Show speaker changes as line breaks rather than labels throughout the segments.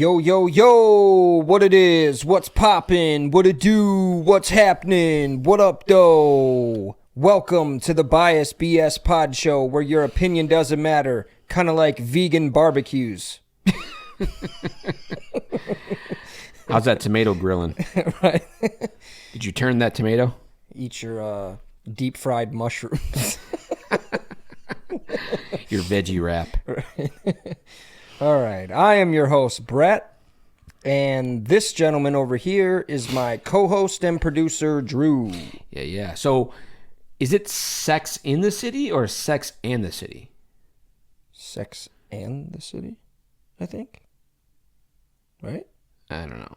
Yo, yo, yo, what it is, what's poppin', what it do, what's happening, what up, though? Welcome to the BiasedBS PodShow, where your opinion doesn't matter, kind of like vegan barbecues.
How's that tomato grilling?
Right.
Did you turn that tomato?
Eat your deep-fried mushrooms.
Your veggie wrap.
Right. All right, I am your host, Brett, and this gentleman over here is my co-host and producer, Drew.
Yeah. So, is it Sex in the City or Sex and the City?
Sex and the City, I think. Right?
I don't know.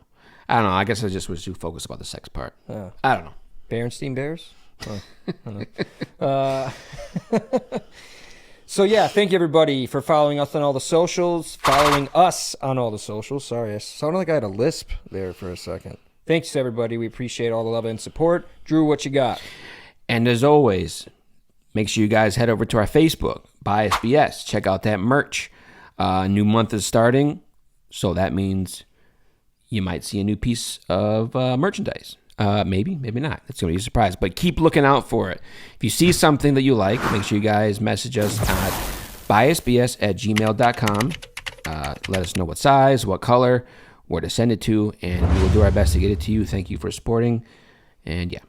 I guess I just was too focused about the sex part. I don't know.
Berenstein Bears? Oh, I don't know. So yeah, thank you everybody for following us on all the socials. Sorry, I sounded like I had a lisp there for a second. Thanks everybody. We appreciate all the love and support. Drew, what you got?
And as always, make sure you guys head over to our Facebook, BiasedBS. Check out that merch. New month is starting, so that means you might see a new piece of merchandise. Maybe not. It's going to be a surprise. But keep looking out for it. If you see something that you like, make sure you guys message us at biasedbs@gmail.com. Let us know what size, what color, where to send it to, and we will do our best to get it to you. Thank you for supporting. And yeah.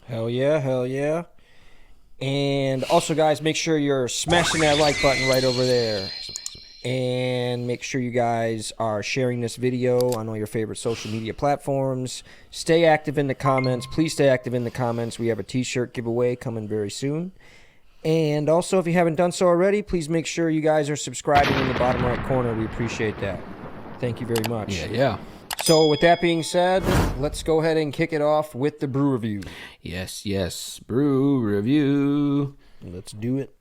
Hell yeah. And also, guys, make sure you're smashing that like button right over there. And make sure you guys are sharing this video on all your favorite social media platforms. Stay active in the comments. Please stay active in the comments. We have a t-shirt giveaway coming very soon. And also, if you haven't done so already, please make sure you guys are subscribing in the bottom right corner. We appreciate that. Thank you very much.
Yeah.
So with that being said, let's go ahead and kick it off with the brew review.
Yes. Brew review.
Let's do it.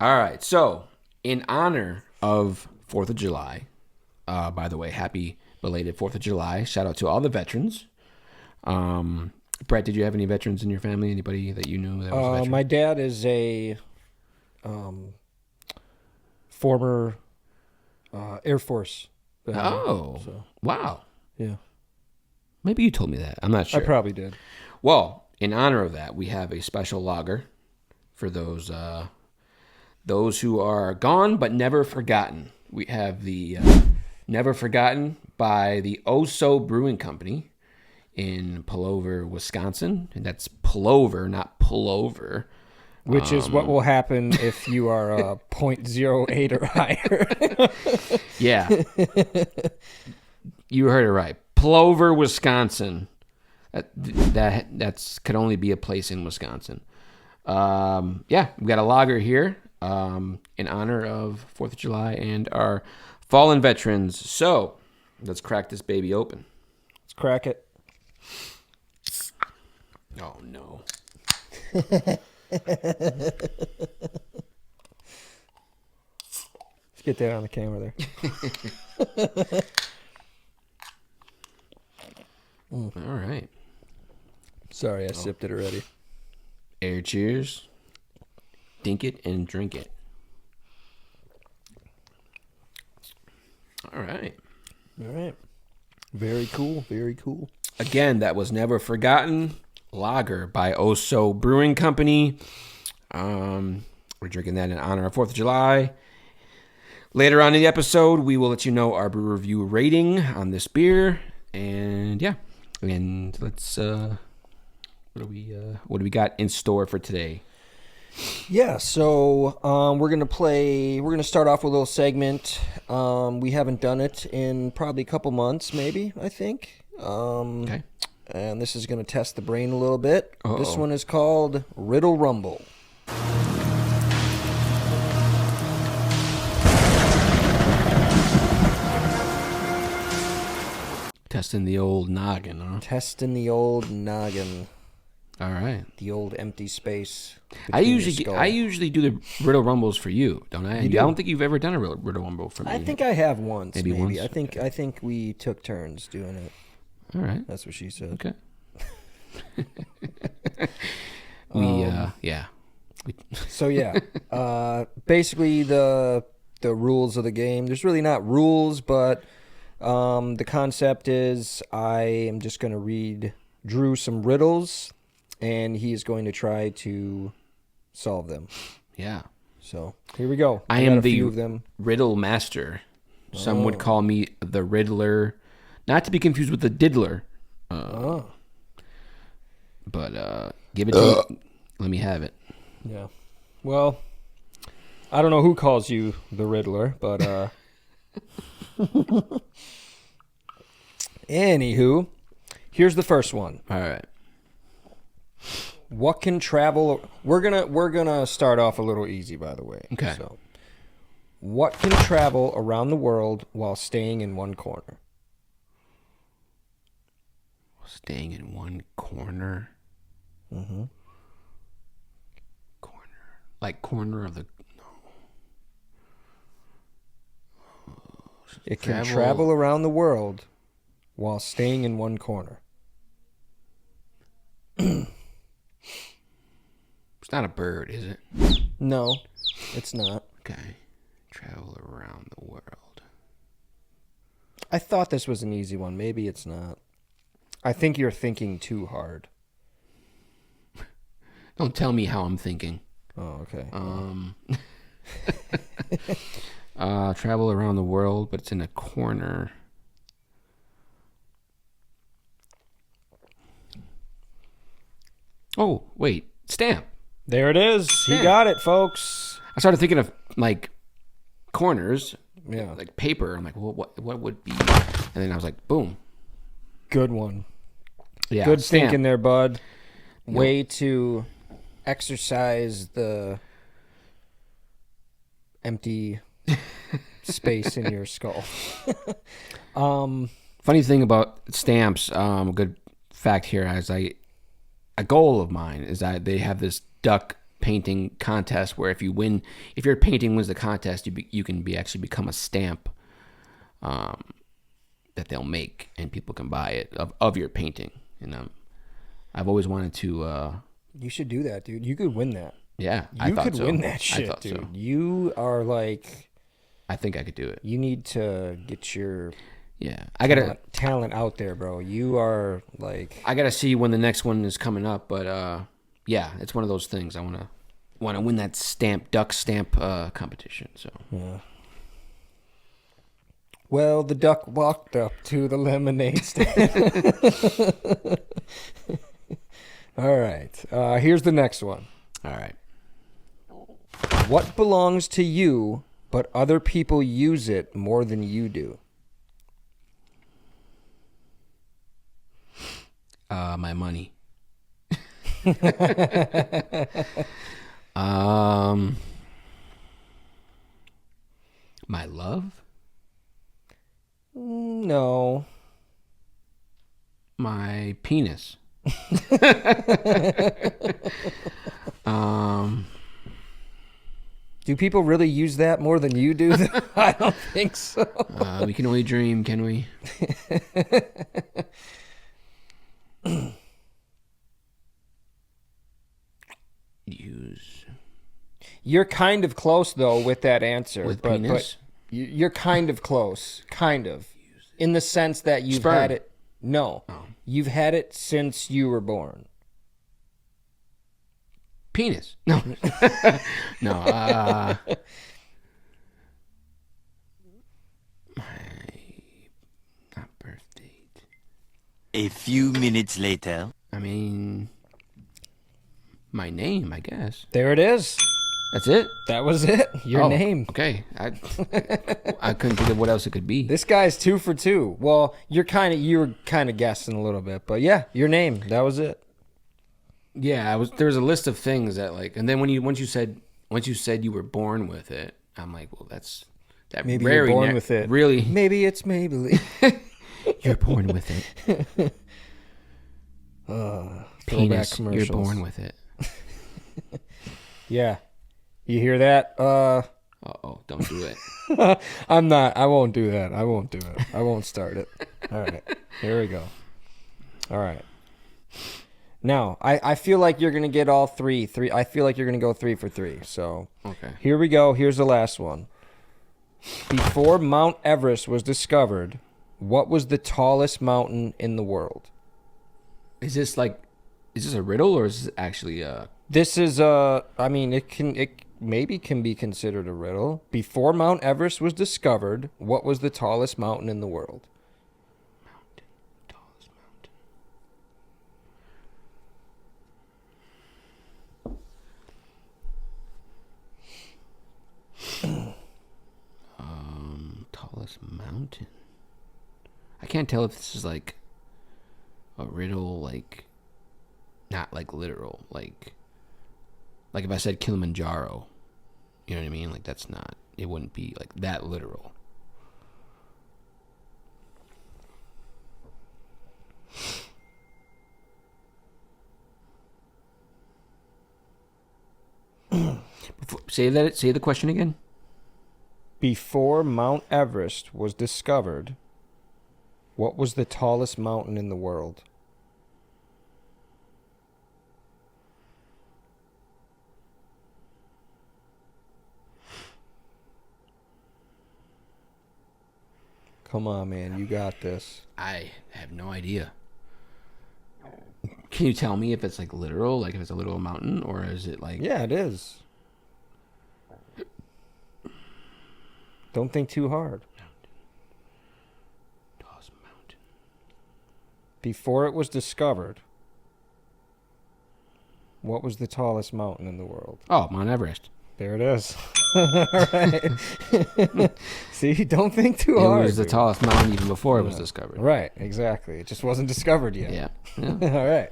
All right, so in honor of 4th of July, by the way, happy belated 4th of July. Shout out to all the veterans. Brett, did you have any veterans in your family? Anybody that you knew that was a veteran?
My dad is a former Air Force veteran.
Oh,
so.
Wow.
Yeah.
Maybe you told me that. I'm not sure.
I probably did.
Well, in honor of that, we have a special lager for those who are gone but never forgotten. We have the Never Forgotten by the Oh-So Brewing Company in Pullover, Wisconsin. And that's Pullover, not Pullover.
Which is what will happen if you are 0.08 or higher.
Yeah. You heard it right. Pullover, Wisconsin. That's could only be a place in Wisconsin. Yeah, we got a lager here. In honor of 4th of July and our fallen veterans. So, let's crack this baby open.
Let's crack it.
Oh, no.
Let's get that on the camera there.
All right.
Sorry, I sipped it already.
Air cheers. Dink it and drink it. All right.
Very cool.
Again, that was Never Forgotten lager by Oh-So Brewing Company. We're drinking that in honor of 4th of July. Later on in the episode, we will let you know our brew review rating on this beer. And yeah. And let's what do we got in store for today?
Yeah, so we're gonna start off with a little segment. We haven't done it in probably a couple months, maybe, I think.
Okay.
And this is gonna test the brain a little bit.
Uh-oh.
This one is called Riddle Rumble.
Testing the old noggin, huh?
Testing the old noggin.
All right.
The old empty space.
I usually do the Riddle Rumbles for you, don't I?
You do?
I don't think you've ever done a Riddle Rumble for me.
I think I have once.
Maybe once?
I think we took turns doing it.
All right.
That's what she said.
Okay. Yeah.
So yeah, basically the rules of the game. There's really not rules, but the concept is I am just going to read Drew some riddles, and he is going to try to solve them.
Yeah.
So here we go.
I
got
am
a few
the
of them.
riddle master. Some would call me the Riddler, not to be confused with the Diddler. But give it to me. Let me have it.
Yeah. Well, I don't know who calls you the Riddler, but anywho, here's the first one.
All right.
What can travel? We're gonna start off a little easy, by the way.
Okay.
So, what can travel around the world while staying in one corner?
Staying in one corner.
Mm-hmm.
Corner. Like corner of the... No.
It can travel around the world while staying in one corner.
It's not a bird, is it?
No, it's not.
Okay. Travel around the world.
I thought this was an easy one. Maybe it's not. I think you're thinking too hard.
Don't tell me how I'm thinking.
Oh, okay.
Travel around the world, but it's in a corner. Oh, wait. Stamp.
There it is. He got it, folks.
I started thinking of, like, corners.
Yeah.
Like paper. I'm like, well, what would be? And then I was like, boom.
Good one.
Yeah.
Good
stamp.
thinking there, bud. Way to exercise the empty space in your skull.
Funny thing about stamps, a good fact here is a goal of mine is that they have this duck painting contest where if your painting wins the contest, you can actually become a stamp that they'll make and people can buy it of your painting. And I've always wanted to.
You should do that, dude. You could win that.
Yeah,
you could win that shit, dude.
So.
You are like.
I think I could do it.
You need to get your.
Yeah, I gotta
talent out there, bro. You are like.
I gotta see when the next one is coming up, but yeah, it's one of those things. I wanna win that duck stamp competition. So
yeah. Well, the duck walked up to the lemonade stand. All right. Here's the next one.
All right.
What belongs to you, but other people use it more than you do?
My money. My love?
No.
My penis.
Do people really use that more than you do? I don't think so.
We can only dream, can we? Use.
You're kind of close though with that answer.
With penis?
But you're kind of close. Kind of. In the sense that you've
Sperm.
had it. No.
Oh.
You've had it since you were born.
Penis. No. No. My not birth date.
A few minutes later.
I mean, my name, I guess.
There it is.
That's it?
That was it. Your name.
Okay. I couldn't think of what else it could be.
This guy's 2 for 2. Well, you were kind of guessing a little bit, but yeah, your name. That was it.
Yeah, there was a list of things that and then once you said you were born with it, I'm like, well, that
maybe you're born with it.
Really?
Maybe it's Maybelline.
You're born with it. Penis. You're born with it.
Yeah. You hear that?
Uh-oh, don't do it.
I'm not. I won't do that. I won't do it. I won't start it. All right. Here we go. All right. Now, I feel like you're going to get all three. I feel like you're going to go 3 for 3. So
Okay.
here we go. Here's the last one. Before Mount Everest was discovered, what was the tallest mountain in the world?
Is this a riddle or is this actually a...
This is it maybe can be considered a riddle. Before Mount Everest was discovered, what was the tallest mountain in the world?
Tallest mountain. Tallest mountain. I can't tell if this is like a riddle, like not like literal, like if I said Kilimanjaro, you know what I mean? Like that's not. It wouldn't be like that literal. Say the question again.
Before Mount Everest was discovered, what was the tallest mountain in the world? Come on, man. You got this.
I have no idea. Can you tell me if it's like literal, like if it's a literal mountain, or is it like...
Yeah, it is. Don't think too hard.
Tallest mountain.
Before it was discovered, what was the tallest mountain in the world?
Oh, Mount Everest.
There it is. All right. See, don't think too hard.
It was the
dude.
tallest mountain even before it was discovered.
Right, exactly. It just wasn't discovered yet.
Yeah.
All right.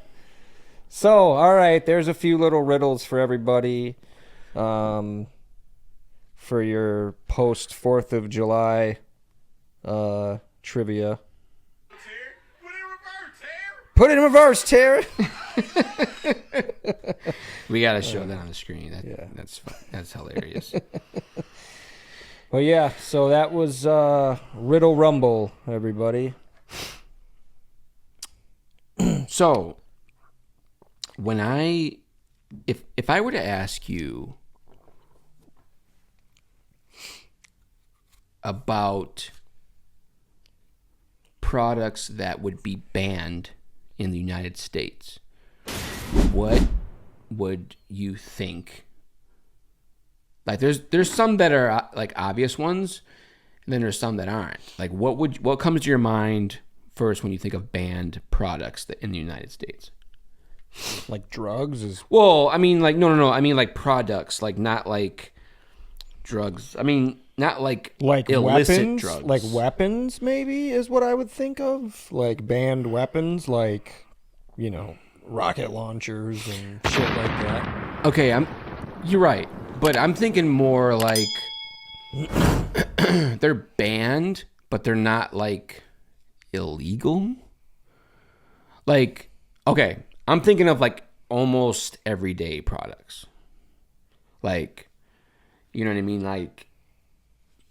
So, all right, there's a few little riddles for everybody for your post 4th of July trivia. Put it in reverse, Terry.
We got to show that on the screen.
Yeah.
That's hilarious.
Well, yeah, so that was Riddle Rumble, everybody.
So, if I were to ask you about products that would be banned in the United States, what would you think? Like there's some that are like obvious ones, and then there's some that aren't. Like what comes to your mind first when you think of banned products that in the United States?
Like drugs is...
Well, I mean like no. I mean like products, like not like drugs. I mean not like illicit
weapons,
drugs.
like weapons maybe is what I would think of. Like banned weapons, like, you know, rocket launchers and shit like that.
Okay, you're right. But I'm thinking more like they're banned, but they're not like illegal. Like, okay, I'm thinking of like almost everyday products. Like, you know what I mean? Like,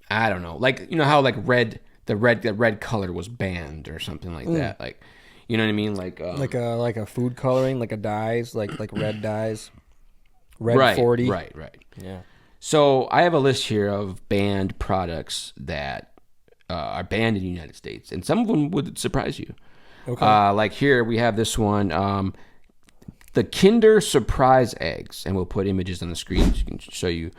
I don't know. Like, you know how like the red color was banned or something like that. Like, you know what I mean? Like
a food coloring, like a dyes, like red dyes. Red 40.
Right.
Yeah.
So I have a list here of banned products that are banned in the United States, and some of them would surprise you.
Okay.
Like here we have this one, the Kinder Surprise eggs, and we'll put images on the screen so you can show you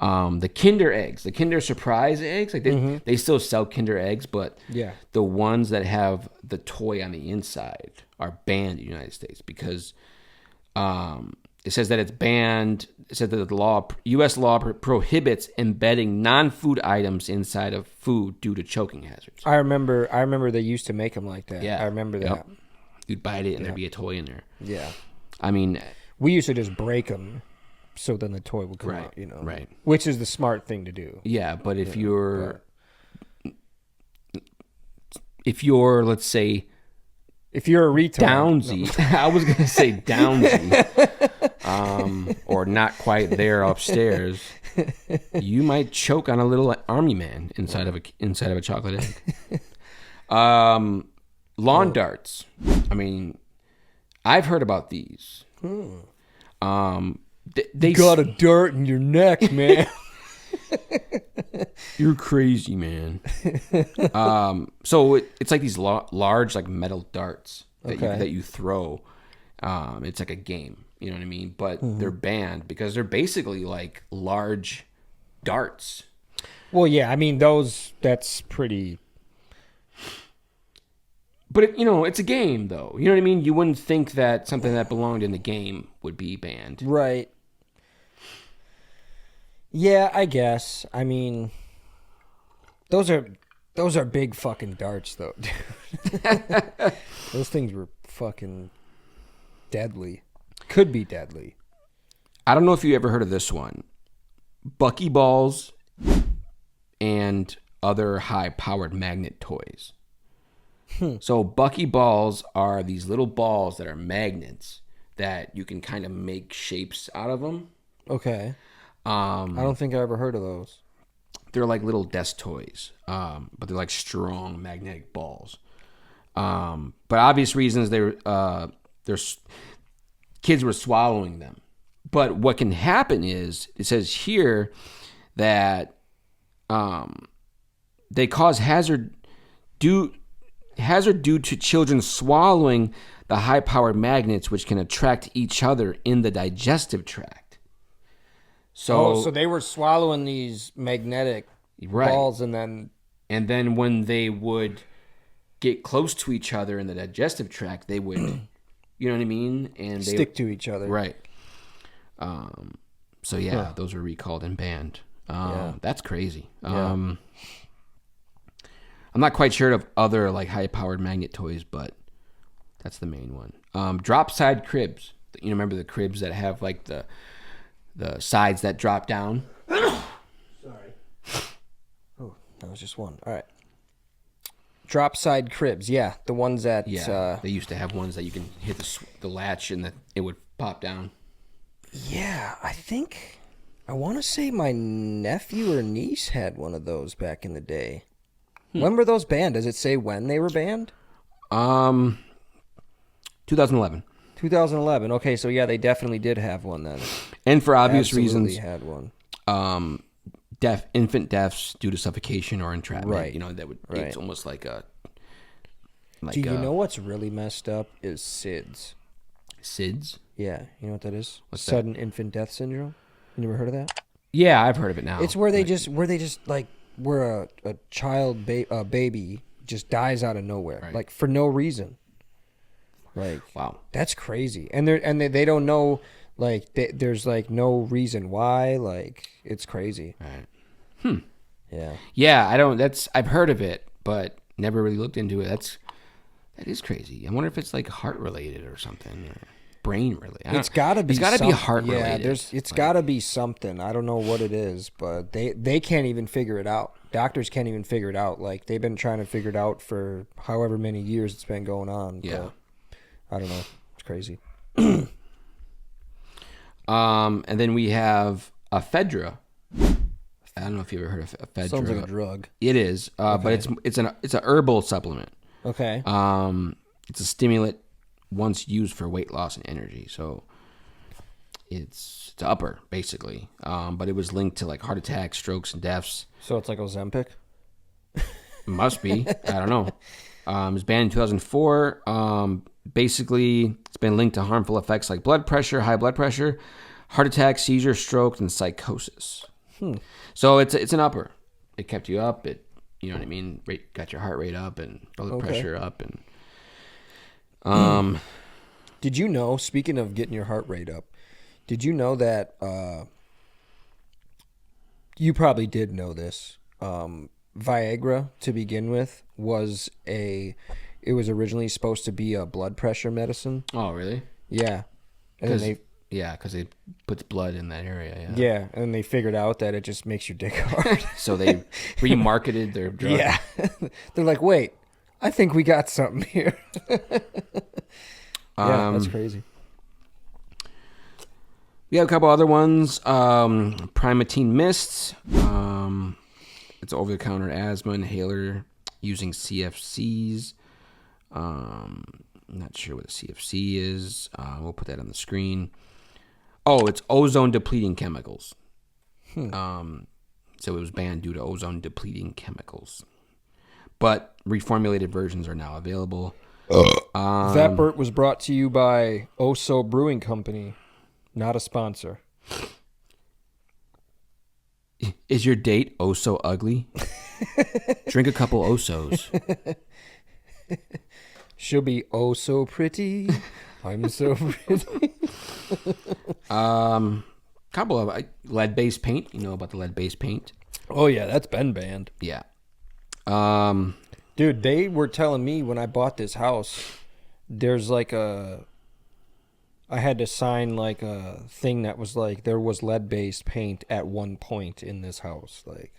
the Kinder eggs, the Kinder Surprise eggs. Like they still sell Kinder eggs, but
Yeah.
the ones that have the toy on the inside are banned in the United States because it says that it's banned. It says that the U.S. law prohibits embedding non-food items inside of food due to choking hazards.
I remember they used to make them like that.
Yeah.
I remember that.
Yep. You'd bite it and there'd be a toy in there.
Yeah.
I mean,
We used to just break them so then the toy would come
Right,
out, you know.
right.
Which is the smart thing to do.
yeah, but if you're, let's say,
If you're a retard.
downsy, I was going to say downsy, or not quite there upstairs, you might choke on a little army man inside of a chocolate egg. Lawn darts. I mean, I've heard about these. They
got a dart in your neck, man.
You're crazy, man. So it's like these large, like metal darts that you throw. It's like a game, you know what I mean? But they're banned because they're basically like large darts.
Well, yeah, I mean that's pretty.
But it's a game, though. You know what I mean? You wouldn't think that something that belonged in the game would be banned,
Right. Yeah, I guess. I mean, those are big fucking darts, though. Those things were fucking deadly. Could be deadly.
I don't know if you ever heard of this one. Buckyballs and other high-powered magnet toys. So buckyballs are these little balls that are magnets that you can kind of make shapes out of them.
Okay. I don't think I ever heard of those.
They're like little desk toys, but they're like strong magnetic balls. But obvious reasons there's kids were swallowing them. But what can happen is it says here that they cause hazard due to children swallowing the high-powered magnets, which can attract each other in the digestive tract.
So they were swallowing these magnetic balls, and then
when they would get close to each other in the digestive tract, they would, you know what I mean, and
stick to each other.
Right. So yeah, those were recalled and banned. That's crazy.
Yeah.
I'm not quite sure of other like high-powered magnet toys, but that's the main one. Drop side cribs. You remember the cribs that have like the sides that drop down?
Sorry. Oh, that was just one. All right. Drop side cribs. Yeah, the ones that.
Yeah, they used to have ones that you can hit the latch and it would pop down.
Yeah, I want to say my nephew or niece had one of those back in the day. When were those banned? Does it say when they were banned?
2011.
2011. Okay, so yeah, they definitely did have one then.
And for obvious reasons,
had one.
Infant deaths due to suffocation or entrapment.
Right.
It's almost like a.
Do you know what's really messed up is SIDS.
SIDS?
Yeah, you know what that is?
What's
Sudden infant death syndrome. You never heard of that?
Yeah, I've heard of it now.
It's where they just like where a child baby just dies out of nowhere, like for no reason. Like,
wow,
that's crazy. And they don't know, like there's like no reason why. Like, it's crazy.
Right.
Yeah.
Yeah, I've heard of it, but never really looked into it. That is crazy. I wonder if it's like heart related or something, or brain related.
It's got to be.
It's got to be heart related.
Yeah, it's got to be something. I don't know what it is, but they can't even figure it out. Doctors can't even figure it out. Like, they've been trying to figure it out for however many years it's been going on.
Yeah.
But I don't know. It's crazy.
And then we have ephedra. I don't know if you ever heard of ephedra.
Sounds like a drug.
It is, but it's an herbal supplement.
Okay.
It's a stimulant once used for weight loss and energy. So it's upper basically. But it was linked to like heart attacks, strokes, and deaths.
So it's like Ozempic?
Must be. I don't know. It was banned in 2004. Basically, it's been linked to harmful effects like blood pressure, high blood pressure, heart attack, seizure, stroke, and psychosis. So it's an upper. It kept you up. It, you know what I mean? Got your heart rate up and blood pressure up. And
did you know? Speaking of getting your heart rate up, did you know that? You probably did know this. Viagra, to begin with, was originally supposed to be a blood pressure medicine.
Oh, really?
Yeah. Because
it puts blood in that area. Yeah.
Yeah, and they figured out that it just makes your dick hard.
So they remarketed their drug.
Yeah. They're like, wait, I think we got something here. Yeah, that's crazy.
We have a couple other ones. Primatene Mist. It's over-the-counter asthma inhaler using CFCs. I'm not sure what a CFC is. We'll put that on the screen. Oh, it's ozone-depleting chemicals. So it was banned due to ozone-depleting chemicals. But reformulated versions are now available.
That Burt was brought to you by Oso Brewing Company, not a sponsor.
Is your date oh so ugly? Drink a couple Osos.
She'll be oh so pretty. I'm so pretty.
Couple of lead-based paint. You know about the lead-based paint?
Oh yeah, that's been banned.
Yeah.
Dude, they were telling me when I bought this house, there's like I had to sign like a thing that was like there was lead-based paint at one point in this house, like.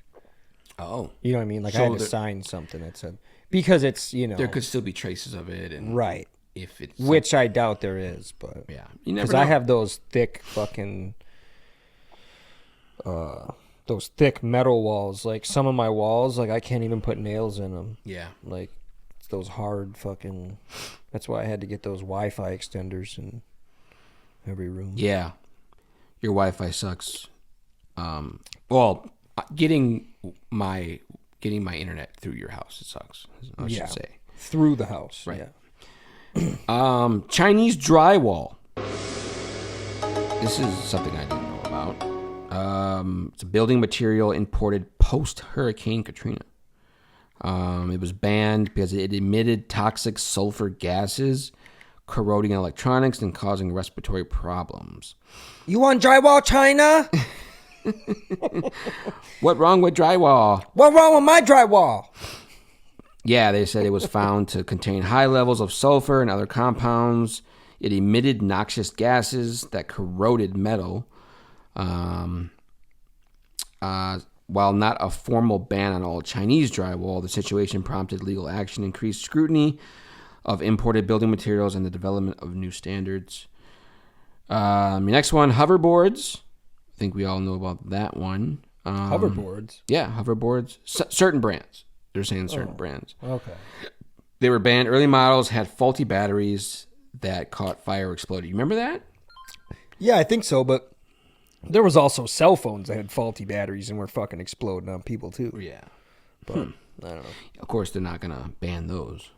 Oh.
You know what I mean? Like
So
I had to sign something that said because it's
there could still be traces of it, and
right.
If it's
Which I doubt there is, but
yeah, you never
because
know.
I have those thick fucking those thick metal walls. Like some of my walls, like I can't even put nails in them.
Yeah,
like it's those hard fucking. That's why I had to get those Wi-Fi extenders in every room.
Yeah, your Wi-Fi sucks. Well, getting my internet through your house, it sucks. I should say
through the house,
right?
Yeah.
Chinese drywall. This is something I didn't know about. It's a building material imported post-Hurricane Katrina. It was banned because it emitted toxic sulfur gases, corroding electronics and causing respiratory problems.
You want drywall, China?
What wrong with drywall?
What wrong with my drywall?
Yeah, they said it was found to contain high levels of sulfur and other compounds. It emitted noxious gases that corroded metal. While not a formal ban on all Chinese drywall, the situation prompted legal action, increased scrutiny of imported building materials, and the development of new standards. Next one, hoverboards. I think we all know about that one.
Hoverboards?
Yeah, hoverboards. Certain brands. They're saying certain brands.
Okay.
They were banned. Early models had faulty batteries that caught fire or exploded. You remember that?
Yeah, I think so, but there was also cell phones that had faulty batteries and were fucking exploding on people too.
Yeah.
But I don't know.
Of course, they're not going to ban those.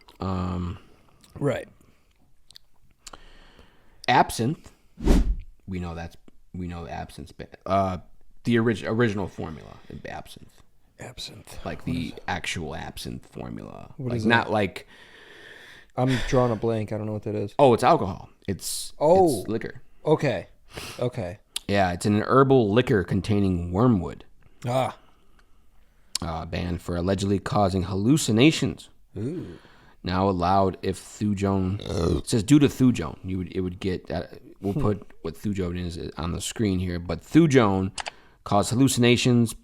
Right.
Absinthe. We know absinthe. The original formula of absinthe.
Absinthe.
Like the actual absinthe formula.
What
like
is
not
that?
like
I'm drawing a blank. I don't know what that is.
oh, it's alcohol. It's liquor.
Okay.
Yeah, it's an herbal liquor containing wormwood.
Ah.
Banned for allegedly causing hallucinations.
Ooh.
Now allowed if thujone. It says due to thujone, it would get. We'll put what thujone is on the screen here, but thujone caused hallucinations.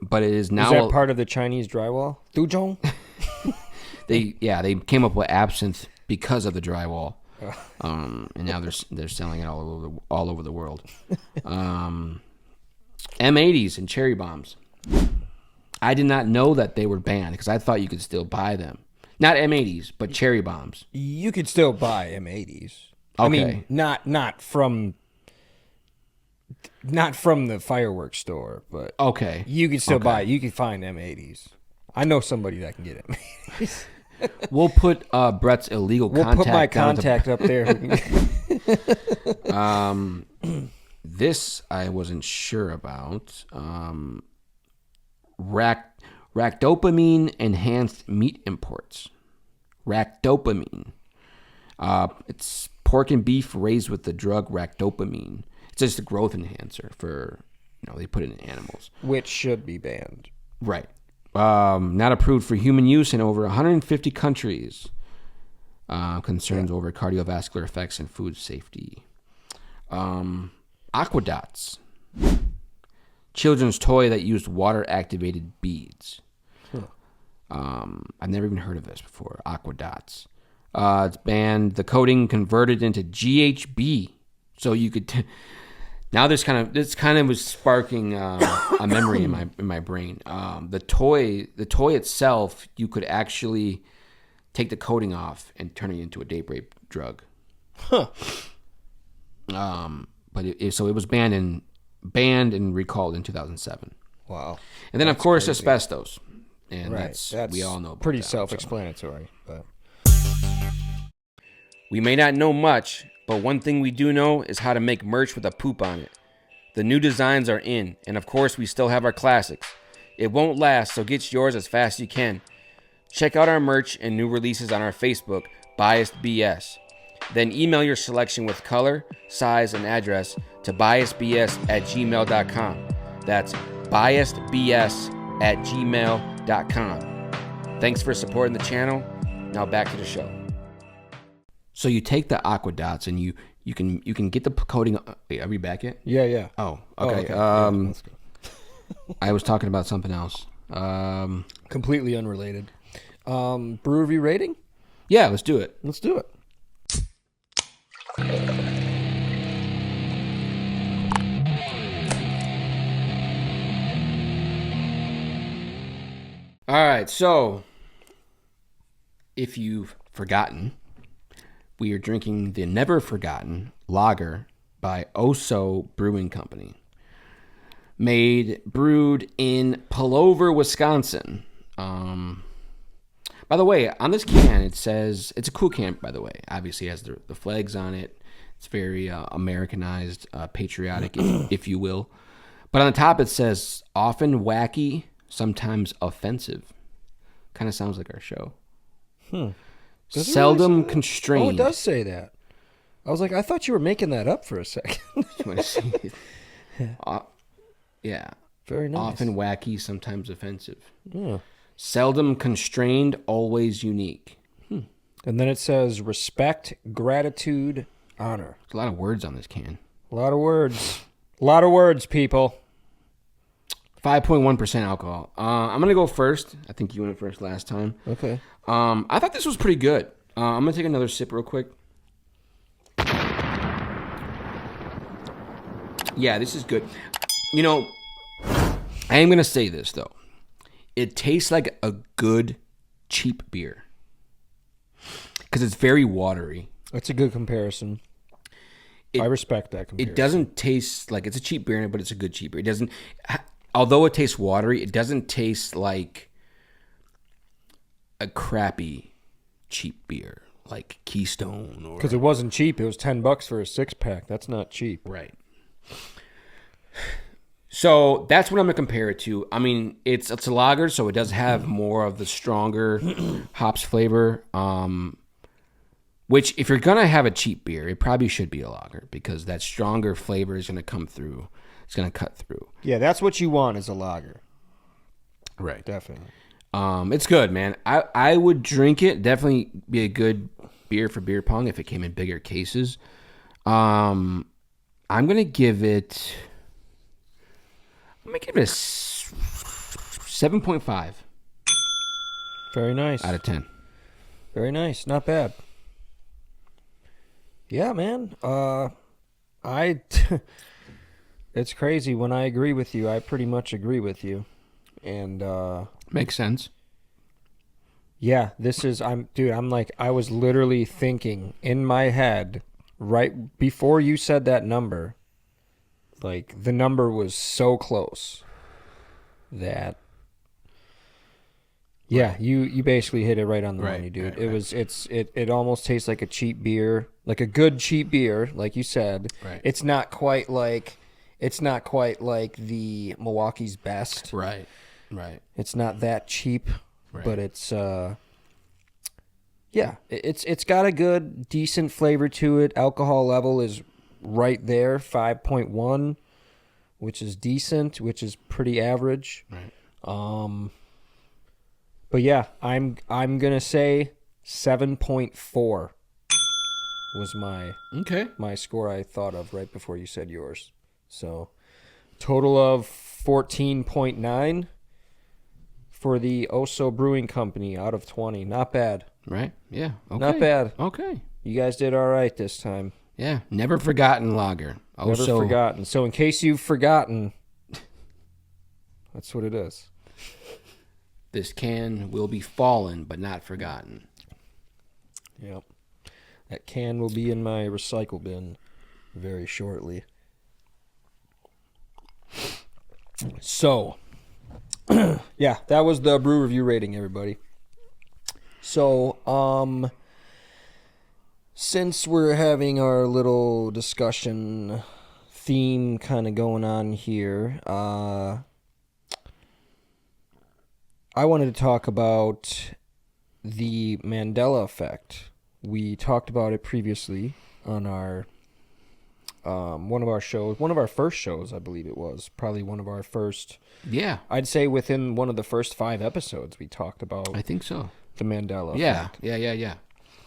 But it is now.
Is that part of the Chinese drywall? Thujong?
They came up with absinthe because of the drywall, and now they're selling it all over the world. M80s and cherry bombs. I did not know that they were banned because I thought you could still buy them. Not M80s, but cherry bombs.
You could still buy M80s.
Okay.
I mean, not from the fireworks store, but
Okay.
you could still buy. You could find M80s. I know somebody that can get M80s.
We'll put Brett's illegal
We'll
contact.
put my
down
contact up there.
This I wasn't sure about. Racdopamine enhanced meat imports. Racdopamine. It's pork and beef raised with the drug racdopamine. It's just a growth enhancer for, they put it in animals.
Which should be banned.
Right. Not approved for human use in over 150 countries. Concerns over cardiovascular effects and food safety. Aquadots. Children's toy that used water-activated beads. I've never even heard of this before. Aquadots. It's banned. The coating converted into GHB, so you could. Now this kind of was sparking a memory in my brain. The toy itself, you could actually take the coating off and turn it into a date rape drug.
Huh.
But so it was banned and recalled in 2007.
Wow.
And then, of course, asbestos. And
Right. That's
we all know about
pretty
that,
self-explanatory. But
We may not know much, but one thing we do know is how to make merch with a poop on it. The new designs are in, and of course, we still have our classics. It won't last, so get yours as fast as you can. Check out our merch and new releases on our Facebook, BiasedBS. Then email your selection with color, size, and address to biasedbs@gmail.com. That's biasedbs@gmail.com. Thanks for supporting the channel. Now back to the show. So you take the aqua dots and you can get the coating. Wait, are we back yet?
yeah.
Oh, okay.
Yeah, let's go.
I was talking about something else.
Completely unrelated. Brew review rating?
Yeah, let's do it.
Let's do it.
All right, so if you've forgotten, we are drinking the Never Forgotten Lager by Oso Brewing Company. Brewed in Pullover, Wisconsin. By the way, on this can, it says, it's a cool can, by the way. Obviously, it has the flags on it. It's very Americanized, patriotic, if you will. But on the top, it says, often wacky, sometimes offensive. Kind of sounds like our show. Seldom
really
constrained.
Oh, it does say that. I was like, I thought you were making that up for a second.
You want to see it? Yeah.
Very nice.
Often wacky, sometimes offensive.
Yeah.
Seldom constrained, always unique.
And then it says respect, gratitude, honor.
There's a lot of words on this can.
A lot of words. A lot of words, people.
5.1% alcohol. I'm going to go first. I think you went first last time.
Okay.
I thought this was pretty good. I'm going to take another sip real quick. Yeah, this is good. You know, I am going to say this, though. It tastes like a good, cheap beer. Because it's very watery.
That's a good comparison. I respect that comparison.
It doesn't taste like it's a cheap beer, but it's a good cheap beer. It doesn't, although it tastes watery, it doesn't taste like a crappy cheap beer like Keystone. Or
because it wasn't cheap. It was $10 for a 6-pack. That's not cheap.
Right. So that's what I'm going to compare it to. I mean, it's a lager, so it does have more of the stronger hops flavor. Which, if you're going to have a cheap beer, it probably should be a lager because that stronger flavor is going to come through. It's going to cut through.
Yeah, that's what you want is a lager.
Right.
Definitely.
It's good, man. I would drink it. Definitely be a good beer for beer pong if it came in bigger cases. I'm going to give it... I'm going to give it a 7.5.
Very nice.
Out of 10.
Very nice. Not bad. Yeah, man. It's crazy. When I agree with you, I pretty much agree with you. And
makes sense.
Yeah, I was literally thinking in my head right before you said that number. Like the number was so close that yeah, you basically hit it right on the money, dude. It almost tastes like a cheap beer, like a good cheap beer, like you said.
Right.
It's not quite like the Milwaukee's Best.
Right. Right.
It's not that cheap,
right.
But it's it's got a good decent flavor to it. Alcohol level is right there, 5.1, which is decent, which is pretty average.
Right.
But yeah, I'm gonna say 7.4 was my score I thought of right before you said yours. So total of 14.9 for the Oso Brewing Company out of 20. Not bad.
Right? Yeah. Okay.
Not bad.
Okay.
You guys did all right this time.
Yeah. Never forgotten lager.
Never forgotten. So in case you've forgotten, that's what it is.
This can will be fallen, but not forgotten.
Yep. That can will be in my recycle bin very shortly. So, yeah, that was the brew review rating, everybody. So, since we're having our little discussion theme kind of going on here, I wanted to talk about the Mandela Effect. We talked about it previously on our one of our shows, one of our first shows, I believe it was. Probably one of our first.
Yeah.
I'd say within one of the first 5 episodes, we talked about
I think so.
the Mandela
Yeah.
Effect.
Yeah.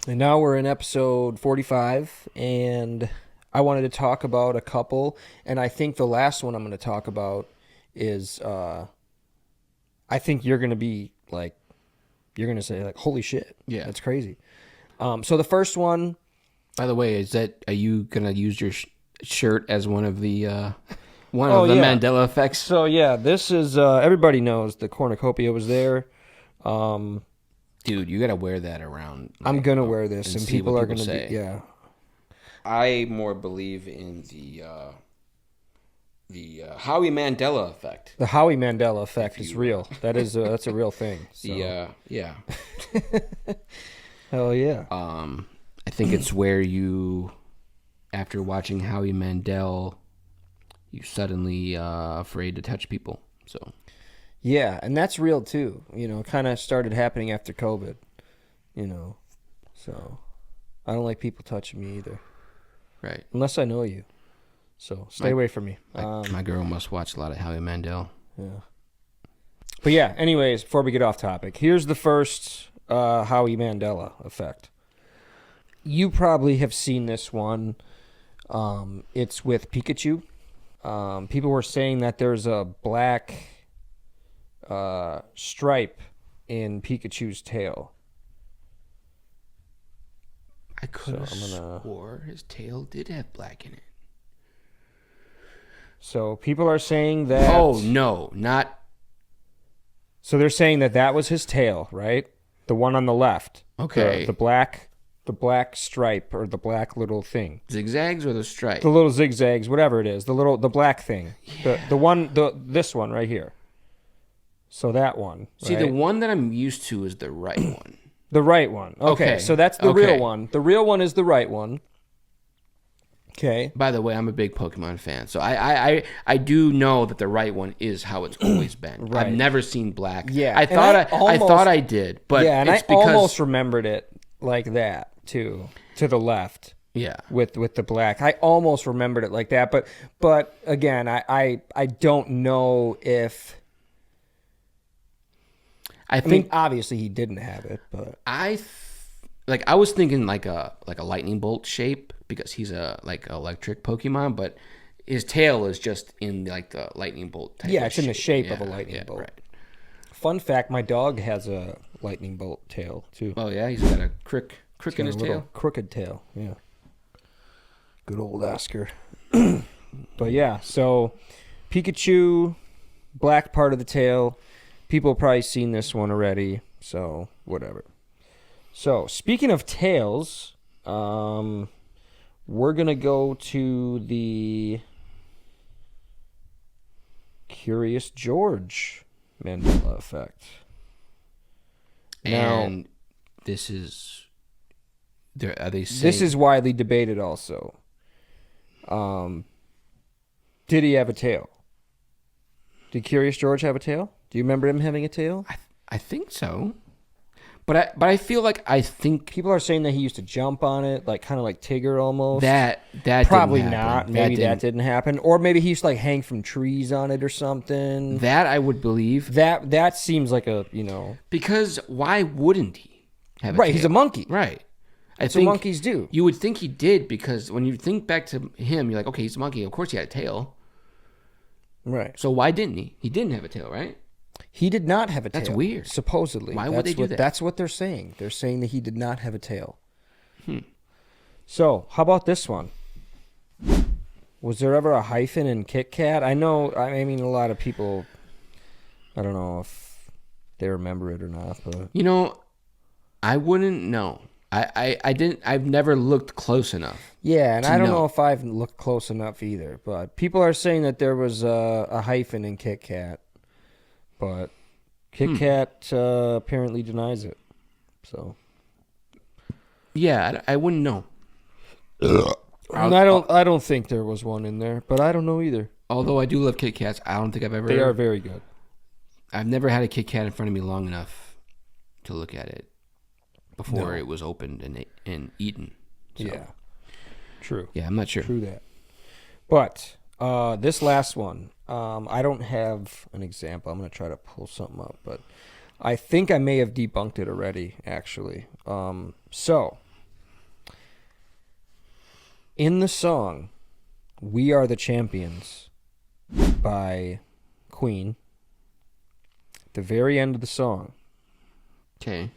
And now we're in episode 45, and I wanted to talk about a couple. And I think the last one I'm going to talk about is, I think you're going to be like, you're going to say, like, holy shit.
Yeah.
That's crazy. So the first one.
By the way, are you gonna use your shirt as one of the Mandela effects?
So yeah, this is everybody knows the cornucopia was there.
Dude, you gotta wear that around.
I'm gonna wear this, and
see
people
what
are gonna
say.
be, yeah.
I more believe in the Howie Mandela effect.
The Howie Mandela effect is real. That's a real thing. So.
Yeah.
Hell yeah.
I think it's where you, after watching Howie Mandel, you suddenly afraid to touch people. So.
Yeah, and that's real too. You know, kind of started happening after COVID. You know, so I don't like people touching me either.
Right.
Unless I know you. So stay away from me.
My girl must watch a lot of Howie Mandel.
Yeah. But yeah, anyways, before we get off topic, here's the first Howie Mandela effect. You probably have seen this one. It's with Pikachu. People were saying that there's a black stripe in Pikachu's tail.
I could have swore his tail did have black in it.
So people are saying that...
Oh, no, not...
So they're saying that was his tail, right? The one on the left.
Okay.
The black stripe or the black little thing.
Zigzags or the stripe?
The little zigzags, whatever it is. The black thing. Yeah. This one right here. So that one.
See,
right?
the one that I'm used to is the right one.
The right one. Okay. So that's the real one. The real one is the right one. Okay.
By the way, I'm a big Pokemon fan, so I do know that the right one is how it's always been. Right. I've never seen black.
Yeah.
I thought I did, but
yeah, and
it's
I almost remembered it like that too, to the left.
Yeah.
With the black, I almost remembered it like that, but again, I don't know if. I mean, obviously he didn't have it, but
I was thinking like a lightning bolt shape because he's a electric Pokemon, but his tail is just in like the lightning bolt type.
Yeah, it's in the shape of a lightning bolt.
Right.
Fun fact: my dog has a lightning bolt tail too.
Oh yeah, he's got a crick in his tail.
Crooked tail. Yeah. Good old Oscar. But yeah, so Pikachu, black part of the tail. People have probably seen this one already, so whatever. So, speaking of tails, we're going to go to the Curious George Mandela Effect.
And now, this is... Are they saying...
This is widely debated also. Did he have a tail? Did Curious George have a tail? Do you remember him having a tail?
I think so. But I feel like
people are saying that he used to jump on it, like kind of like Tigger almost.
That
probably
didn't happen.
Not. Maybe that didn't happen, or maybe he used to like hang from trees on it or something.
That I would believe.
That seems like a
because why wouldn't he have a
right?
tail?
He's a monkey,
right?
That's what monkeys do.
You would think he did because when you think back to him, you're like, okay, he's a monkey. Of course, he had a tail.
Right.
So why didn't he? He didn't have a tail, right?
He did not have a tail.
That's weird.
Supposedly.
Why would they do that?
That's what they're saying. They're saying that he did not have a tail. So, how about this one? Was there ever a hyphen in Kit Kat? I mean, a lot of people, I don't know if they remember it or not, but...
I wouldn't know. I've never looked close enough.
Yeah, and
to
I don't
know.
know if I've looked close enough either. But people are saying that there was a hyphen in Kit Kat, but Kit Kat apparently denies it. So
Yeah, I wouldn't know.
and I don't think there was one in there, but I don't know either.
Although I do love Kit Kats, I don't think I've ever.
They are very good.
I've never had a Kit Kat in front of me long enough to look at it before it was opened and eaten. So,
Yeah, true.
Yeah, I'm not sure.
True that. But this last one, I don't have an example. I'm going to try to pull something up, but I think I may have debunked it already, actually. So, in the song "We Are the Champions" by Queen, at the very end of the song,
Okay.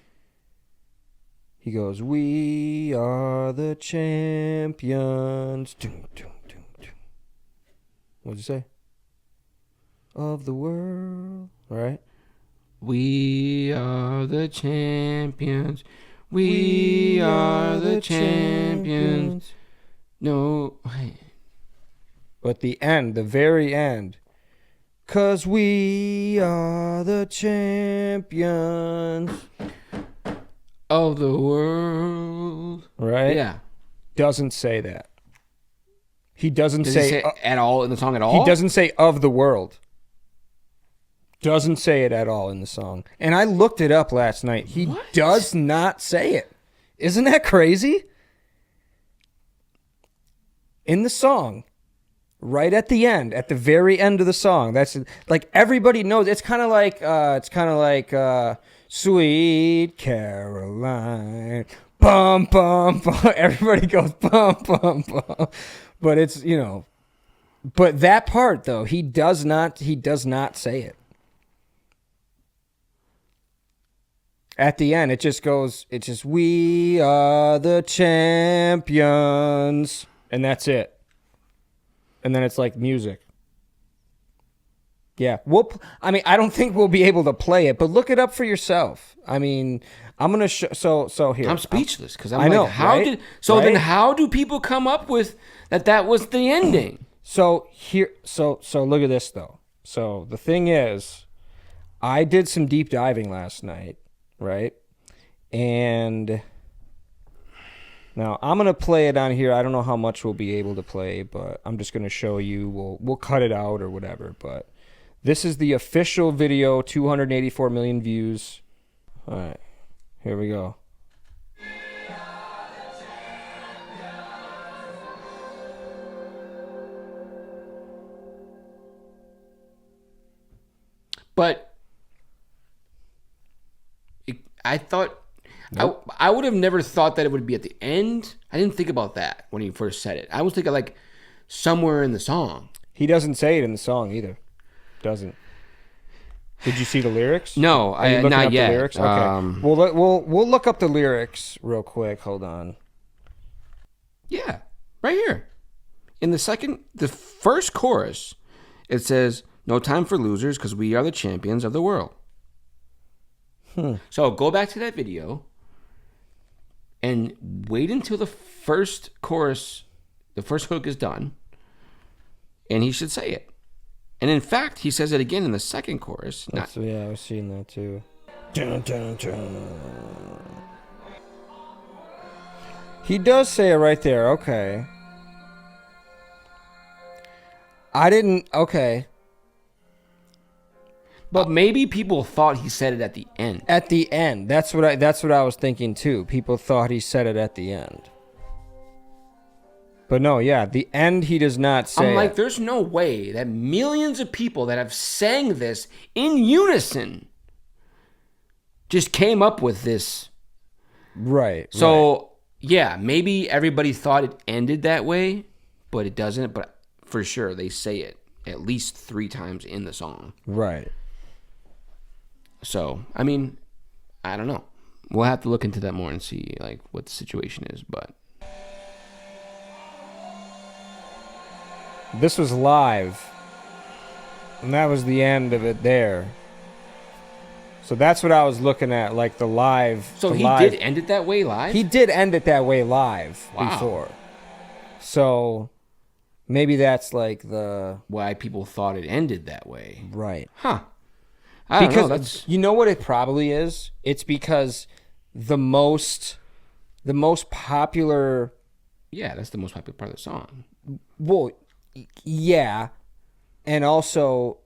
he goes, "We are the champions." Doom, doom, doom, doom. What'd you say? Of the world. All right.
We are the champions. We are the champions. No. Wait.
But the end, the very end. 'Cause we are the champions.
Of the world.
Right?
Yeah.
Doesn't say that. He doesn't
Does
say,
he say at all in the song at all?
he doesn't say of the world. Doesn't say it at all in the song. And I looked it up last night. He does not say it. Isn't that crazy? In the song, right at the end, at the very end of the song, that's like everybody knows. It's kind of like Sweet Caroline, bum bum bum. Everybody goes bum bum bum, but it's But that part though, he does not say it. At the end, it just "We are the champions," and that's it. And then it's like music. Yeah, I don't think we'll be able to play it, but look it up for yourself. I mean, I'm gonna so here.
I'm speechless because
I know, right?
then how do people come up with that was the ending?
So look at this though. So the thing is, I did some deep diving last night, right? And now I'm gonna play it on here. I don't know how much we'll be able to play, but I'm just gonna show you. We'll cut it out or whatever. But this is the official video, 284 million views. All right, here we go.
But I thought I would have never thought that it would be at the end. I didn't think about that when he first said it. I was thinking like somewhere in the song.
He doesn't say it in the song either. Doesn't. Did you see the lyrics?
No,
Are you looking
not
up
yet.
The lyrics? Okay. We'll look up the lyrics real quick. Hold on.
Yeah, right here. In the first chorus, it says, "No time for losers because we are the champions of the world." So go back to that video and wait until the first chorus, the first hook is done, and he should say it. And in fact, he says it again in the second chorus.
Yeah, I was seeing that too. Dun, dun, dun. He does say it right there. Okay. Okay.
But maybe people thought he said it at the end.
At the end. That's what I was thinking too. People thought he said it at the end. But no, yeah, the end he does not say.
I'm like,
it.
there's no way that millions of people that have sang this in unison just came up with this.
Right.
So, yeah, maybe everybody thought it ended that way, but it doesn't. But for sure, they say it at least 3 times in the song.
Right.
So, I mean, I don't know. We'll have to look into that more and see like what the situation is, but
this was live. And that was the end of it there. So that's what I was looking at, like the live.
So
the
he
live,
did end it that way live?
He did end it that way live
Wow.
before. So maybe that's like the
why people thought it ended that way.
right.
Huh. I don't know. That's
You know what it probably is? It's because the most popular.
yeah, that's the most popular part of the song.
Well, yeah, and also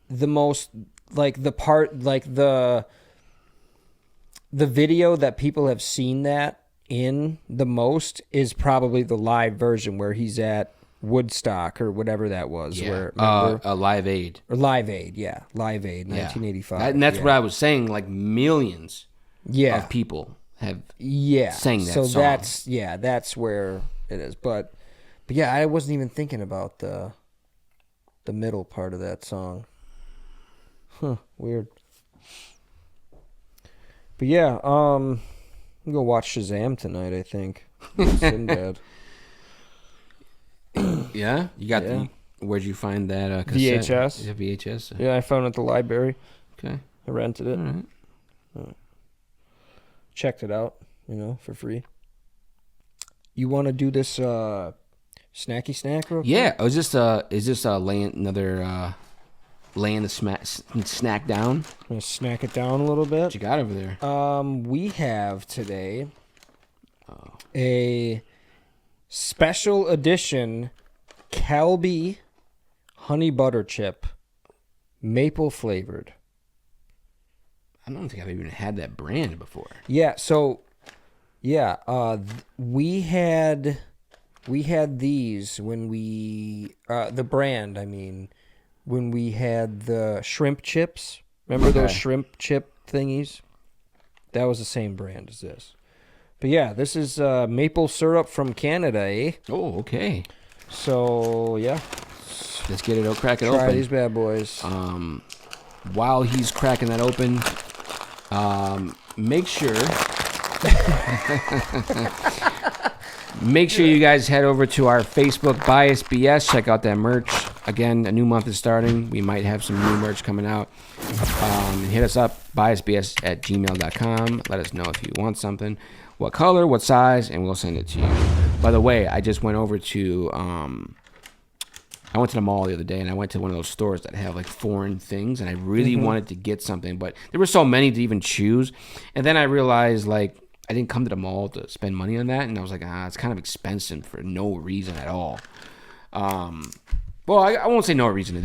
the most like the part like the video that people have seen that in the most is probably the live version where he's at Woodstock or whatever that was.
Yeah.
Where remember?
A Live Aid.
Or Live Aid, yeah, Live Aid,
Yeah.
1985,
And that's
yeah.
what I was saying. Like millions
Yeah,
of people have
yeah.
sang that
so
song.
that's where it is. But yeah, I wasn't even thinking about the middle part of that song. Huh, weird. But yeah, I'm gonna watch Shazam tonight, I think. Sinbad.
Yeah? You got
Yeah.
where'd you find that cassette?
VHS.
Yeah, VHS.
Yeah, I found it at the library.
Okay.
I rented it.
All right.
Checked it out, for free. You want to do this snacky snack real quick?
Yeah. Is this laying the snack down?
I'm gonna snack it down a little bit.
What you got over there?
We have today a special edition Calbee honey butter chip, maple flavored.
I don't think I've even had that brand before.
Yeah, so we had these when we the brand, I mean, when we had the shrimp chips. Remember those shrimp chip thingies? That was the same brand as this. But yeah, this is maple syrup from Canada, eh?
Oh, okay.
So yeah,
Let's get it. Crack it
try
open.
these bad boys.
While he's cracking that open, make sure you guys head over to our Facebook, BiasedBS. Check out that merch. Again, a new month is starting. We might have some new merch coming out. Hit us up, BiasedBS@gmail.com. Let us know if you want something, what color, what size, and we'll send it to you. By the way, I just went over to I went to the mall the other day, and I went to one of those stores that have like foreign things, and I really wanted to get something, but there were so many to even choose. And then I realized, like, I didn't come to the mall to spend money on that, and I was like, it's kind of expensive for no reason at all. Well, I won't say no reason.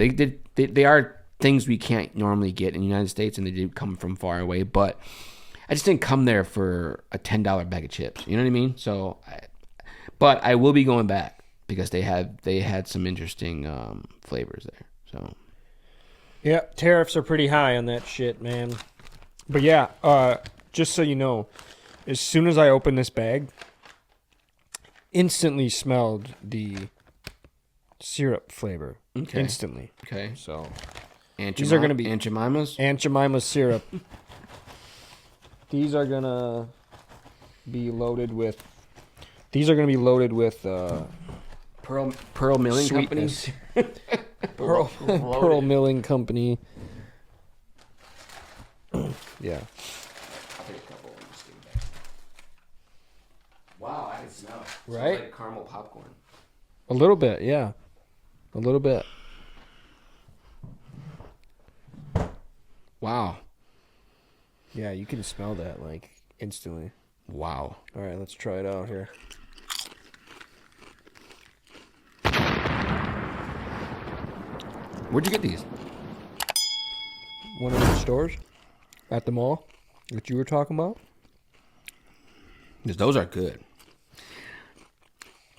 They are things we can't normally get in the United States, and they do come from far away, but I just didn't come there for a $10 bag of chips. You know what I mean? So, but I will be going back, because they had some interesting flavors there. So,
Yeah, tariffs are pretty high on that shit, man. But yeah, just so you know, as soon as I opened this bag, instantly smelled the syrup flavor.
Okay.
Instantly.
okay.
So
These
are gonna be-
Aunt Jemima's.
Aunt Jemima's syrup. These are gonna be loaded with.
Pearl Milling Company.
Sweetness. Pearl Milling Company. Yeah.
I'll take a couple. Wow, I can smell it.
Right?
Smells like caramel popcorn.
A little bit, yeah. A little bit.
Wow.
Yeah, you can smell that like instantly.
Wow.
All right, let's try it out here.
Where'd you get these?
One of the stores at the mall that you were talking about.
Because those are good.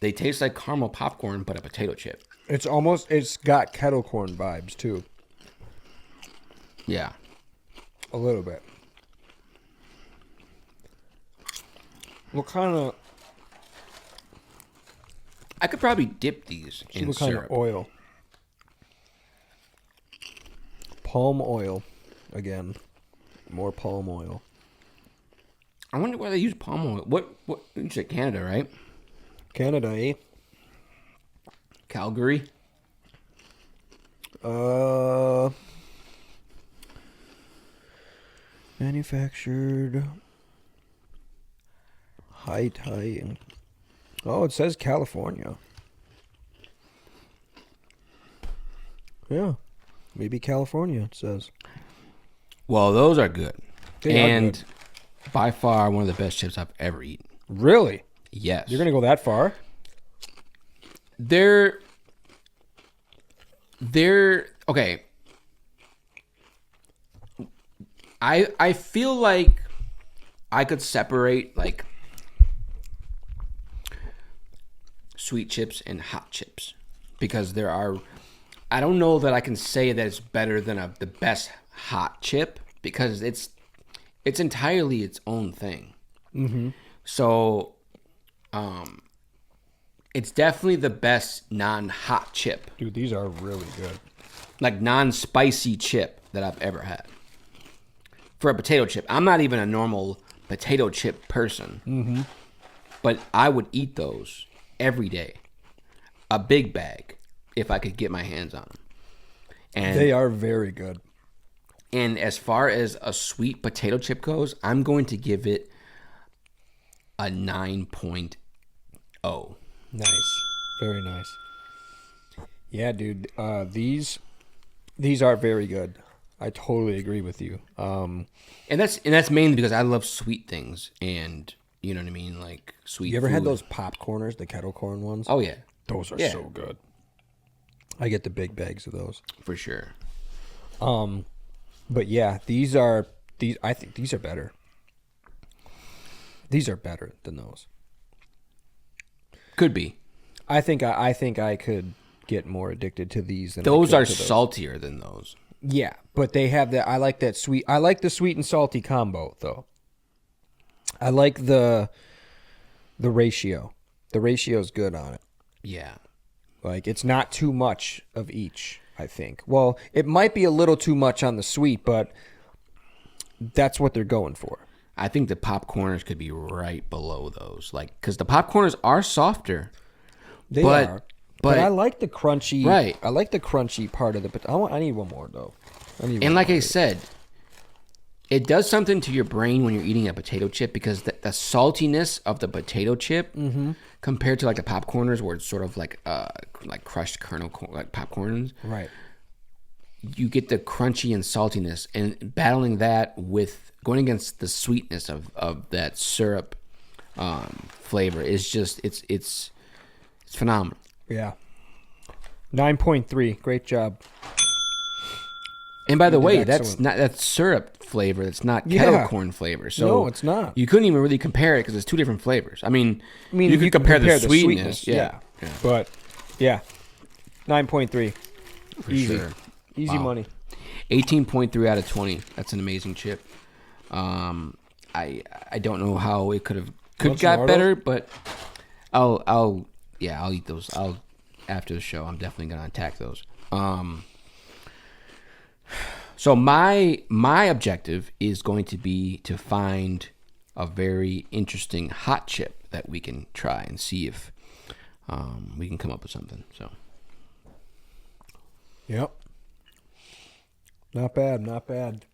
They taste like caramel popcorn, but a potato chip.
It's got kettle corn vibes too.
Yeah.
A little bit. What kind of
I could probably dip these in syrup.
of oil? Palm oil. Again. More palm oil.
I wonder why they use palm oil. What you said Canada, right?
Canada, eh?
Calgary?
Manufactured. Height. Oh, it says California. Yeah. Maybe California, it says.
Well, those are good.
They are
and
good.
by far one of the best chips I've ever eaten.
Really?
Yes.
You're going to go that far?
They're okay. I feel like I could separate like sweet chips and hot chips because there are. I don't know that I can say that it's better than the best hot chip because it's entirely its own thing. Mm-hmm. So, it's definitely the best non-hot chip.
Dude, these are really good.
Like non-spicy chip that I've ever had. For a potato chip. I'm not even a normal potato chip person. Mm-hmm. But I would eat those every day. A big bag if I could get my hands on them. And
They are very good.
And as far as a sweet potato chip goes, I'm going to give it a 9.0.
Nice. Very nice. Yeah, dude. These are very good. I totally agree with you.
And that's mainly because I love sweet things and you know what I mean, like sweet.
You ever had
food.
those popcorners, the kettle corn ones?
Oh yeah,
Those are
Yeah.
so good. I get the big bags of those.
for sure.
But yeah, I think these are better. These are better than those.
Could be.
I think I could get more addicted to these than
Those
I
are
could to
saltier than those.
Yeah, but they have that. I like that sweet. I like the sweet and salty combo though. I like the ratio. The ratio is good on it.
Yeah.
Like it's not too much of each, I think. Well, it might be a little too much on the sweet, but that's what they're going for.
I think the popcorners could be right below those, like because the popcorners are softer.
They
But-
are.
but-
But I like the crunchy.
Right.
I like the crunchy part of the. But I need one more though.
And like I said, it does something to your brain when you're eating a potato chip because the saltiness of the potato chip compared to like the popcorners where it's sort of like crushed kernel like popcorns.
Right.
You get the crunchy and saltiness, and battling that with going against the sweetness of that syrup flavor is just it's phenomenal.
Yeah. 9.3. Great job.
And by the
did
way,
excellent.
that's syrup flavor. It's not
Yeah.
kettle corn flavor. So
No, it's not.
You couldn't even really compare it because it's two different flavors. I mean, you could
can
compare the sweetness.
Yeah.
Yeah.
But yeah. 9.3.
For
Easy.
sure.
Easy
Wow.
money.
18.3 out of 20. That's an amazing chip. I don't know how it could
Want some
got
more of
better, but I'll eat those. After the show, I'm definitely gonna attack those. So my objective is going to be to find a very interesting hot chip that we can try and see if we can come up with something. So
Yep. Not bad. Not bad.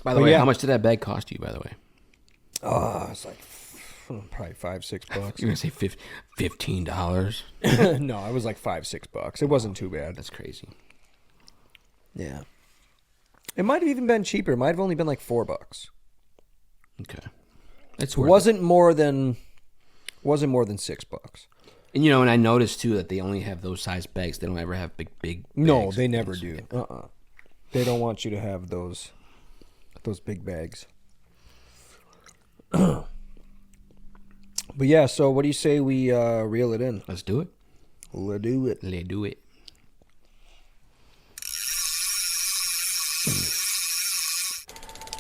by the
But
way,
yeah.
how much did that bag cost you? By the way,
It's like probably $5-6.
you're gonna say $15.
No, it was like $5-6. It wasn't too bad.
That's crazy.
Yeah. It might have even been cheaper. It might have only been like $4.
Okay, it's
It
worth it.
wasn't more than $6.
And and I noticed too that they only have those size bags. They don't ever have big.
No,
bags
they
of
never
things.
do. They don't want you to have those big bags. But yeah, so what do you say we reel it in?
Let's do it.
Let's do it.
Let's do it.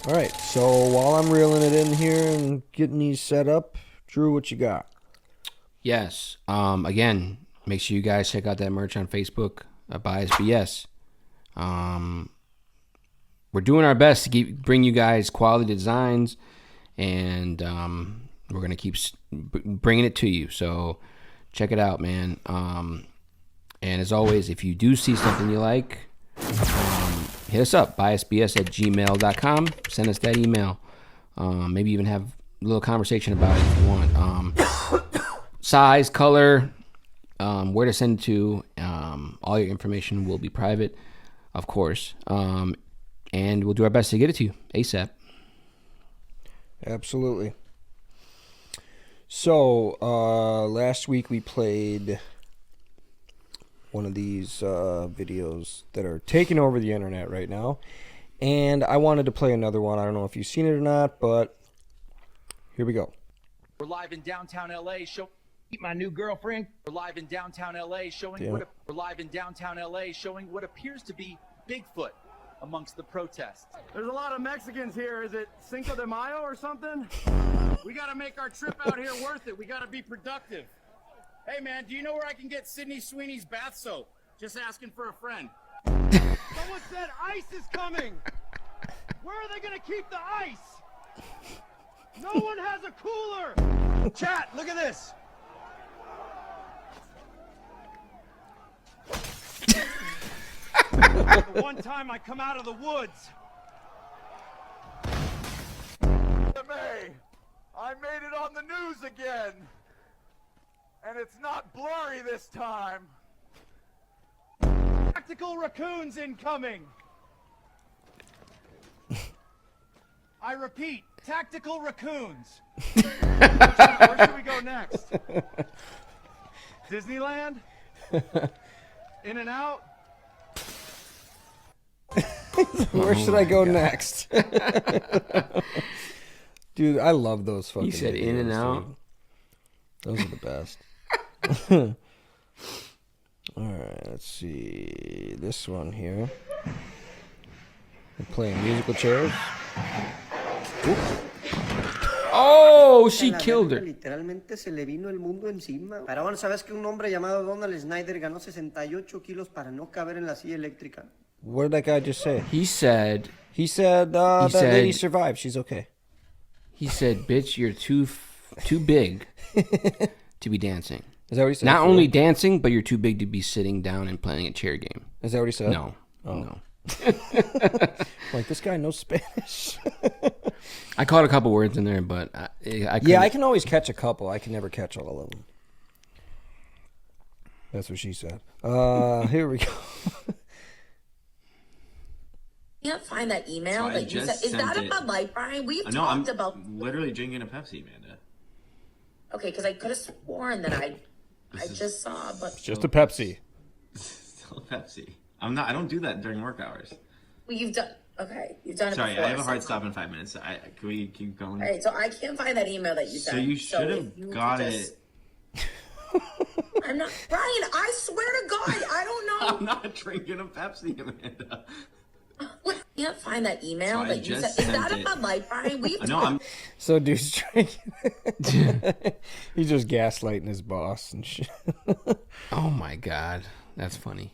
All right, so while I'm reeling it in here and getting these set up, Drew, what you got?
Yes. Again, make sure you guys check out that merch on Facebook, BiasedBS. We're doing our best to bring you guys quality designs, and we're gonna keep bringing it to you. So check it out, man. And as always, if you do see something you like, hit us up, biasedbs@gmail.com. Send us that email. Maybe even have a little conversation about it if you want. Size, color, where to send it to. All your information will be private, of course. And we'll do our best to get it to you ASAP.
Absolutely. So, last week we played one of these videos that are taking over the internet right now. And I wanted to play another one. I don't know if you've seen it or not, but here we go.
We're live in downtown LA. Meet my new girlfriend. We're live in downtown LA showing what appears to be Bigfoot amongst the protests.
There's a lot of Mexicans here. Is it Cinco de Mayo or something? We gotta make our trip out here worth it. We gotta be productive. Hey man, do you know where I can get Sydney Sweeney's bath soap? Just asking for a friend. Someone said ice is coming. Where are they gonna keep the ice? No one has a cooler. Chat, look at this. The one time I come out of the woods. I made it on the news again. And it's not blurry this time. Tactical raccoons incoming. I repeat, tactical raccoons. Where should we go next? Disneyland? In and out?
Where should I go next? Dude, I love those fucking
You said
videos,
in and out?
dude. Those are the best. Alright, let's see. This one here. We're playing musical chairs.
Oh, she killed her.
Literalmente se le vino el mundo encima. Pero bueno, ¿sabes que un hombre llamado Donald Snyder ganó 68 kilos para no caber en la silla eléctrica?
What did that guy just say?
He said,
that lady survived. She's okay.
He said, bitch, you're too big to be dancing.
Is that what he said?
Not only dancing, but you're too big to be sitting down and playing a chair game.
Is that what he said?
No.
Oh.
No.
Like, this guy knows Spanish.
I caught a couple words in there, but I couldn't.
Yeah, I can always catch a couple. I can never catch all of them. That's what she said. Here we go.
Can't find that email
So I
that you
just
said. Is that
sent
a
it.
Bud Light, Brian? We've
No, I'm
talked about.
literally drinking a Pepsi, Amanda.
Okay, because I could have sworn that I just saw, but
Just a Pepsi.
Still a Pepsi. I don't do that during work hours.
well, you've done. Okay, you've done it.
Sorry,
before,
I have a hard
so-
stop in 5 minutes. Can we keep going?
All right, so I can't find that email that you
So
sent.
you should
if
have
you
got
just-
it.
I'm not Brian. I swear to God, I don't know.
I'm not drinking a Pepsi, Amanda.
What? I can't find that email
So I
that you
just
said. Is that
sent
a
it.
Bud Light, Brian? We've
No, I'm.
So dude's drinking. He's just gaslighting his boss and shit.
Oh my God, that's funny.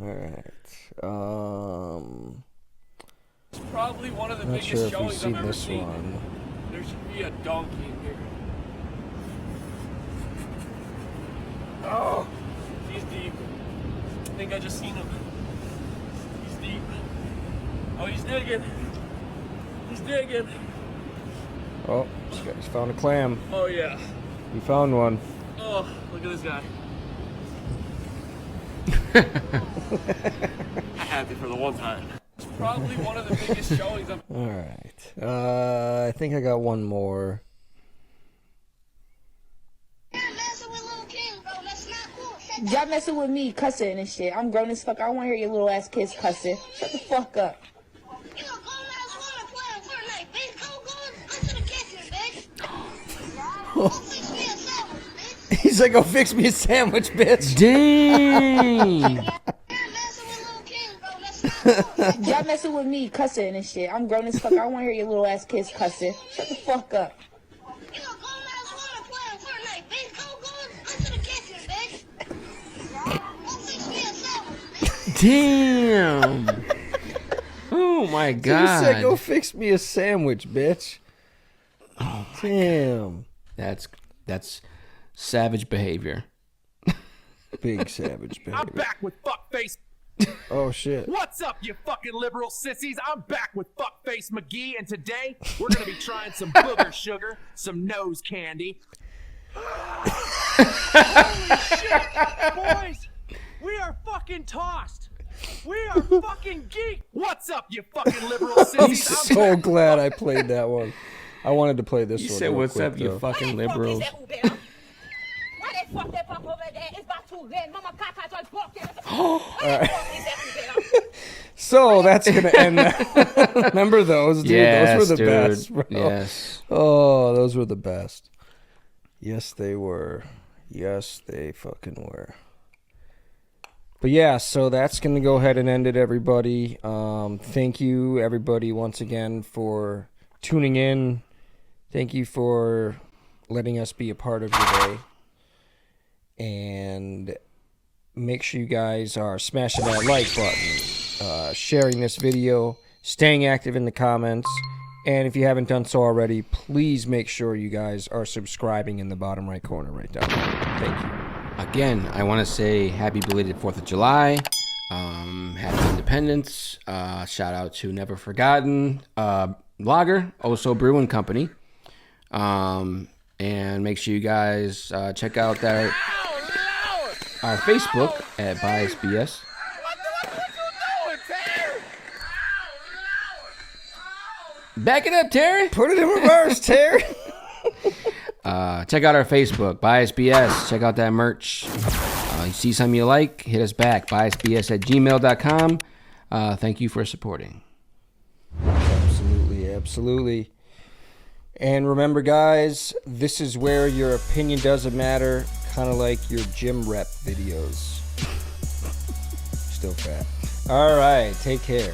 All right.
Probably one of the
Not
biggest
sure if you've
showings
seen
I've ever
this
seen.
one.
There should be a donkey in here. Oh, he's deep. I think I just seen him. He's deep. Oh, he's digging. He's digging.
Oh, he's found a clam.
Oh yeah.
He found one.
Oh, look at this guy. I'm happy for the one time. It's probably one of the biggest showings I've.
All right. I think I got one more.
Y'all messing with me, cussing and shit. I'm grown as fuck. I don't want to hear your little ass kids cussing. Shut the fuck up.
You a grown ass woman playing Fortnite, bitch. Go to the kitchen, bitch. Go fix me a sandwich, bitch.
He's like, go fix me a sandwich, bitch.
Dang.
Y'all messing with me, cussing and shit. I'm grown as fuck. I don't want to hear your little ass kids cussing. Shut the fuck up.
You a grown ass woman playing Fortnite, bitch. Go to the kitchen, bitch. Go fix me a sandwich, bitch.
Damn. Oh my
You said, go
God.
fix me a sandwich, bitch.
Oh
Damn.
That's savage behavior.
Big savage
I'm
behavior.
back with fuckface.
Oh shit.
What's up, you fucking liberal sissies? I'm back with Fuckface McGee, and today we're gonna be trying some booger sugar, some nose candy.
Holy shit, boys! We are fucking tossed. We are fucking geeked.
What's up, you fucking liberal sissies?
I'm so glad I played that one. I wanted to play this
You
one.
said,
real
"What's
quick,
up, you
though.
fucking liberals?"
So that's gonna end. Remember those, dude?
Yes,
those were the
dude.
best, bro.
Yes.
Oh, those were the best. Yes, they were. Yes, they fucking were. But yeah, so that's gonna go ahead and end it, everybody. Thank you, everybody, once again for tuning in. Thank you for letting us be a part of your day. And make sure you guys are smashing that like button, sharing this video, staying active in the comments, and if you haven't done so already, please make sure you guys are subscribing in the bottom right corner right down there. Thank you.
Again, I want to say happy belated 4th of July. Happy Independence. Shout out to Never Forgotten Lager, also Brew Company. And make sure you guys check out our Facebook at BiasedBS. Back it up, Terry.
Put it in reverse, Terry.
Check out our Facebook, BiasedBS. Check out that merch. You see something you like, hit us back, BiasedBS@gmail.com. Thank you for supporting.
Absolutely, absolutely. And remember, guys, this is where your opinion doesn't matter, kind of like your gym rep videos. Still fat. All right, take care.